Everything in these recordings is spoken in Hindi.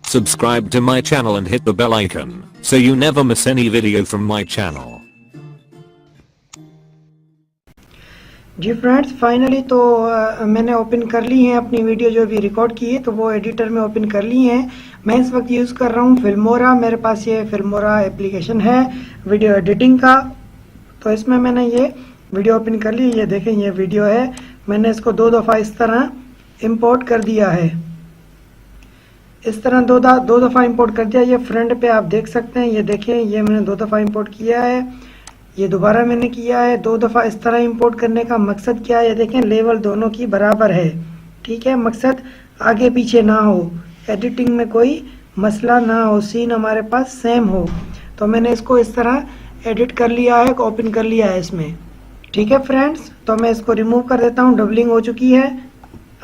Subscribe to my channel and hit the bell icon so you never miss any video from my channel. जी फ्रेंड्स, फाइनली तो मैंने ओपन कर ली है अपनी वीडियो जो भी रिकॉर्ड की है, तो वो एडिटर में ओपन कर ली है। मैं इस वक्त यूज़ कर रहा हूँ फिल्मोरा। मेरे पास ये फिल्मोरा एप्लीकेशन है वीडियो एडिटिंग का। तो इसमें मैंने ये वीडियो ओपन कर ली। ये देखें, ये वीडियो है। मैंने इसको 2 दफ़ा इस तरह इंपोर्ट कर दिया है। इस तरह दो दफ़ा इंपोर्ट कर दिया। ये फ्रंट पे आप देख सकते हैं, ये देखें, ये मैंने 2 दफ़ा इंपोर्ट किया है। ये दोबारा मैंने किया है 2 दफ़ा। इस तरह इंपोर्ट करने का मकसद क्या है, ये देखें, लेवल दोनों की बराबर है। ठीक है, मकसद आगे पीछे ना हो, एडिटिंग में कोई मसला ना हो, सीन हमारे पास सेम हो। तो मैंने इसको इस तरह एडिट कर लिया है, ओपन कर लिया है इसमें। ठीक है फ्रेंड्स, तो मैं इसको रिमूव कर देता हूँ। डबलिंग हो चुकी है।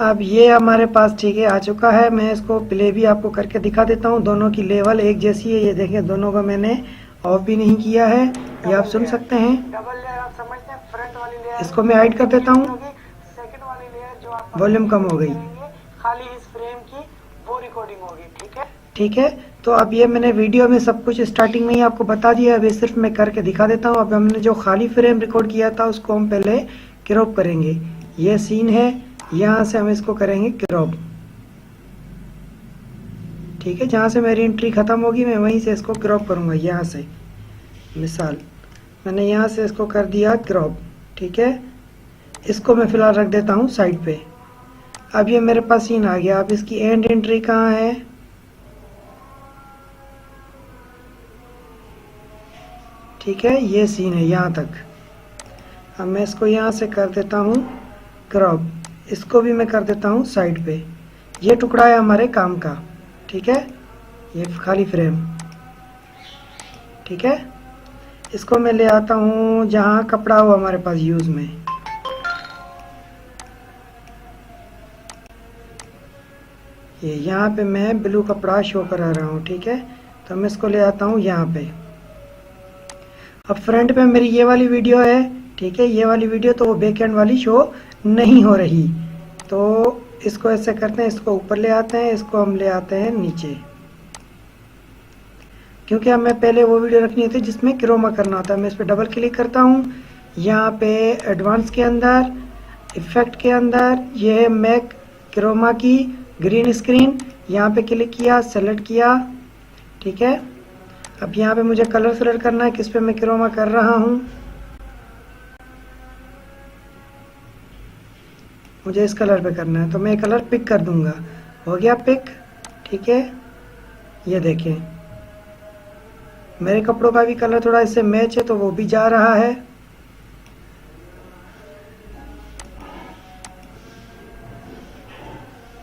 अब ये हमारे पास ठीक है आ चुका है। मैं इसको प्ले भी आपको करके दिखा देता हूँ। दोनों की लेवल एक जैसी है। ये देखें, दोनों को मैंने ऑफ भी नहीं किया है, ये आप सुन सकते हैं। डबल लेयर आप समझते हैं, फ्रंट वाली लेयर इसको मैं हाइड कर देता हूँ, सेकंड वाली लेयर जो आप वॉल्यूम कम हो गई। खाली इस फ्रेम की वो रिकॉर्डिंग होगी। ठीक है, ठीक है। तो अब ये मैंने वीडियो में सब कुछ स्टार्टिंग में ही आपको बता दिया। अभी सिर्फ मैं करके दिखा देता हूँ। अब हमने जो खाली फ्रेम रिकॉर्ड किया था उसको हम पहले क्रॉप करेंगे। ये सीन है, यहाँ से हम इसको करेंगे क्रॉप। ठीक है, जहाँ से मेरी एंट्री ख़त्म होगी मैं वहीं से इसको क्रॉप करूँगा। यहाँ से मिसाल मैंने यहाँ से इसको कर दिया क्रॉप। ठीक है, इसको मैं फ़िलहाल रख देता हूँ साइड पे। अब ये मेरे पास सीन आ गया। अब इसकी एंड एंट्री कहाँ है, ठीक है, ये सीन है यहाँ तक। अब मैं इसको यहाँ से कर देता हूँ क्रॉप। इसको भी मैं कर देता हूँ साइड पे। ये टुकड़ा है हमारे काम का। ठीक है, ये खाली फ्रेम। ठीक है, इसको मैं ले आता हूँ जहाँ कपड़ा हो हमारे पास यूज़ में। ये यहाँ पे मैं ब्लू कपड़ा शो करा रहा हूँ। ठीक है, तो मैं इसको ले आता हूँ यहाँ पे। अब फ्रंट पे मेरी ये वाली वीडियो है। ठीक है, ये वाली वीडियो तो वो बैक एंड वाली शो नहीं हो रही। तो इसको ऐसे करते हैं, इसको ऊपर ले आते हैं, इसको हम ले आते हैं नीचे, क्योंकि हमें पहले वो वीडियो रखनी होती है जिसमें क्रोमा करना होता है। मैं इस पर डबल क्लिक करता हूँ। यहाँ पे एडवांस के अंदर, इफेक्ट के अंदर, ये है मैक क्रोमा की ग्रीन स्क्रीन। यहाँ पे क्लिक किया, सेलेक्ट किया। ठीक है, अब यहाँ पे मुझे कलर सेलेक्ट करना है, किस पे मैं क्रोमा कर रहा हूँ। मुझे इस कलर पे करना है, तो मैं कलर पिक कर दूंगा। हो गया पिक। ठीक है, ये देखें, मेरे कपड़ों का भी कलर थोड़ा इससे मैच है, तो वो भी जा रहा है।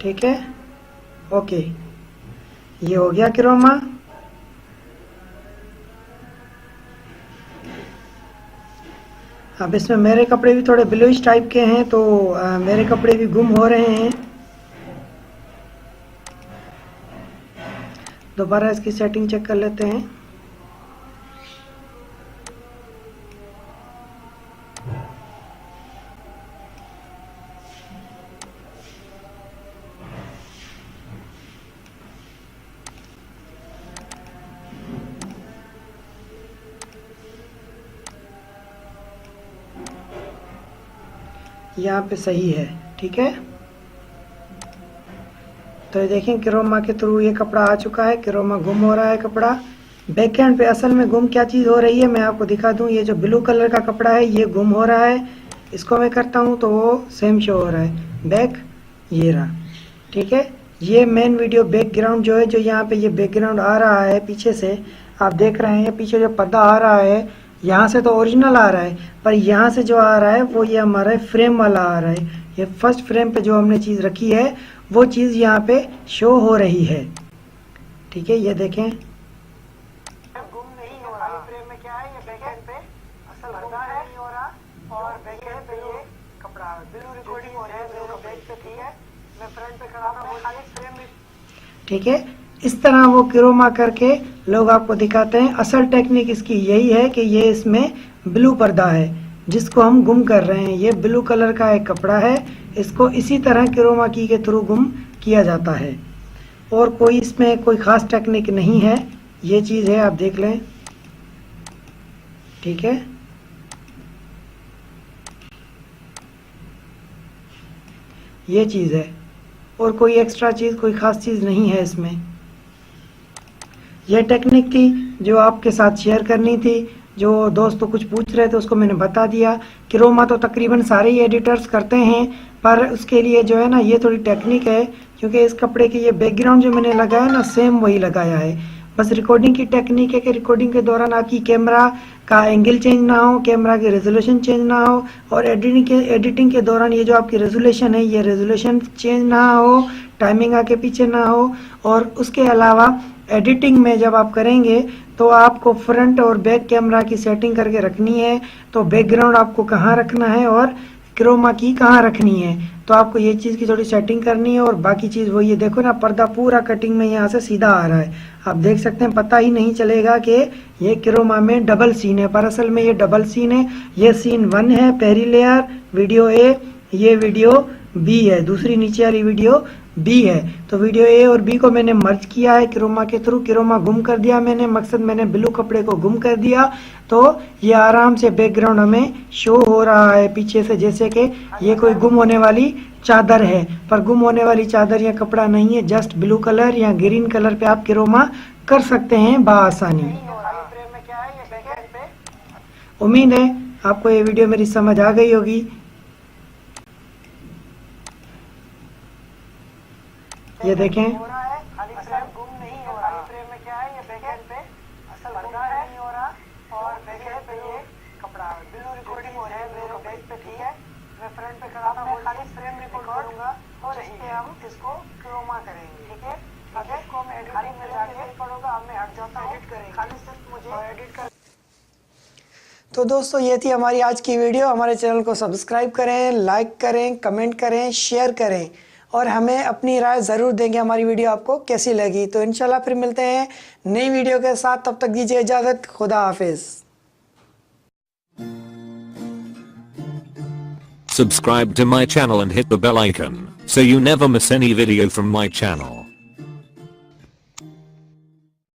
ठीक है, ओके, ये हो गया क्रोमा। अब इसमें मेरे कपड़े भी थोड़े ब्लूइश टाइप के हैं, तो मेरे कपड़े भी गुम हो रहे हैं। दोबारा इसकी सेटिंग चेक कर लेते हैं। यहाँ पे सही है। ठीक है, तो ये देखें, क्रोमा के थ्रू ये कपड़ा आ चुका है। क्रोमा गुम हो रहा है कपड़ा। बैक एंड पे असल में गुम क्या चीज़ हो रही है मैं आपको दिखा दूं। ये जो ब्लू कलर का कपड़ा है ये गुम हो रहा है। इसको मैं करता हूँ तो वो सेम शो हो रहा है। बैक, ये रहा। ठीक है, ये मेन वीडियो बैकग्राउंड जो है, जो यहाँ पे ये बैकग्राउंड आ रहा है पीछे से, आप देख रहे हैं पीछे जो पर्दा आ रहा है, यहाँ से तो ओरिजिनल आ रहा है, पर यहाँ से जो आ रहा है वो ये हमारा फ्रेम वाला आ रहा है। ये फर्स्ट फ्रेम पे जो हमने चीज़ रखी है वो चीज़ यहाँ पे शो हो रही है। ठीक है, ये देखें, गुम नहीं हो रहा। फ्रेम में क्या है, ये बैक एंड पे असल पर्दा नहीं हो रहा, और बैक एंड पे ये कपड़ा ब्लू रिकॉर्डिंग हो रहा है। ब्लू बैक पे ठीक है, मैं फ्रंट पे खड़ा था, खाली फ्रेम में। ठीक है, इस तरह वो क्रोमा करके लोग आपको दिखाते हैं। असल टेक्निक इसकी यही है कि ये इसमें ब्लू पर्दा है जिसको हम गुम कर रहे हैं। ये ब्लू कलर का एक कपड़ा है, इसको इसी तरह क्रोमा की के थ्रू गुम किया जाता है। और कोई इसमें कोई ख़ास टेक्निक नहीं है, ये चीज़ है, आप देख लें। ठीक है, ये चीज़ है और कोई एक्स्ट्रा चीज़, कोई ख़ास चीज़ नहीं है इसमें। यह टेक्निक थी जो आपके साथ शेयर करनी थी। जो दोस्तों कुछ पूछ रहे थे उसको मैंने बता दिया। क्रोमा तो तकरीबन सारे ही एडिटर्स करते हैं, पर उसके लिए जो है ना ये थोड़ी टेक्निक है, क्योंकि इस कपड़े की ये बैकग्राउंड जो मैंने लगाया ना सेम वही लगाया है। बस रिकॉर्डिंग की टेक्निक है कि रिकॉर्डिंग के दौरान आपकी कैमरा का एंगल चेंज ना हो, कैमरा की रेजोल्यूशन चेंज ना हो, और एडिटिंग के दौरान ये जो आपकी रेजोल्यूशन है ये रेजोल्यूशन चेंज ना हो, टाइमिंग आगे पीछे ना हो। और उसके अलावा एडिटिंग में जब आप करेंगे तो आपको फ्रंट और बैक कैमरा की सेटिंग करके रखनी है, तो बैकग्राउंड आपको कहाँ रखना है और क्रोमा की कहाँ रखनी है, तो आपको ये चीज़ की थोड़ी सेटिंग करनी है। और बाकी चीज़ वो ये देखो ना, पर्दा पूरा कटिंग में यहाँ से सीधा आ रहा है, आप देख सकते हैं। पता ही नहीं चलेगा कि ये क्रोमा में डबल सीन है, पर असल में ये डबल सीन है। ये सीन 1 है, पहली लेयर वीडियो ए, ये वीडियो बी है, दूसरी नीचे वाली वीडियो बी है। तो वीडियो ए और बी को मैंने मर्ज किया है क्रोमा के थ्रू, क्रोमा गुम कर दिया मैंने, मकसद मैंने ब्लू कपड़े को गुम कर दिया, तो ये आराम से बैकग्राउंड हमें शो हो रहा है पीछे से, जैसे कि ये कोई गुम होने वाली चादर है, पर गुम होने वाली चादर या कपड़ा नहीं है, जस्ट ब्लू कलर या ग्रीन कलर पे आप क्रोमा कर सकते हैं बआसानी। उम्मीद है आपको ये वीडियो मेरी समझ आ गई होगी। ये देखें, खाली फ्रेम गुम नहीं हो रहा, खाली फ्रेम में क्या है ये बैक एंड पे असल पर्दा है नहीं हो रहा, और बैक एंड पे ये कपड़ा ब्लू रिकॉर्डिंग हो रहा है मेरे बैक पे। ठीक है, मैं फ्रंट पे खड़ा था, मैं खाली फ्रेम रिकॉर्ड करूंगा और इसके हम इसको क्रोमा करेंगे। ठीक है, अब इसको मैं एडिटिंग में जाके रिकॉर्ड होगा, अब मैं हट जाता हूं, एडिट करेंगे, खाली सिर्फ मुझे एडिट कर। तो दोस्तों ये थी हमारी आज की वीडियो। हमारे चैनल को सब्सक्राइब करें, लाइक करें, कमेंट करें, शेयर करें और हमें अपनी राय ज़रूर देंगे हमारी वीडियो आपको कैसी लगी। तो इंशाल्लाह फिर मिलते हैं नई वीडियो के साथ, तब तक दीजिए इजाज़त, खुदा हाफिज़। Subscribe to my channel and hit the bell icon so you never miss any video from my channel.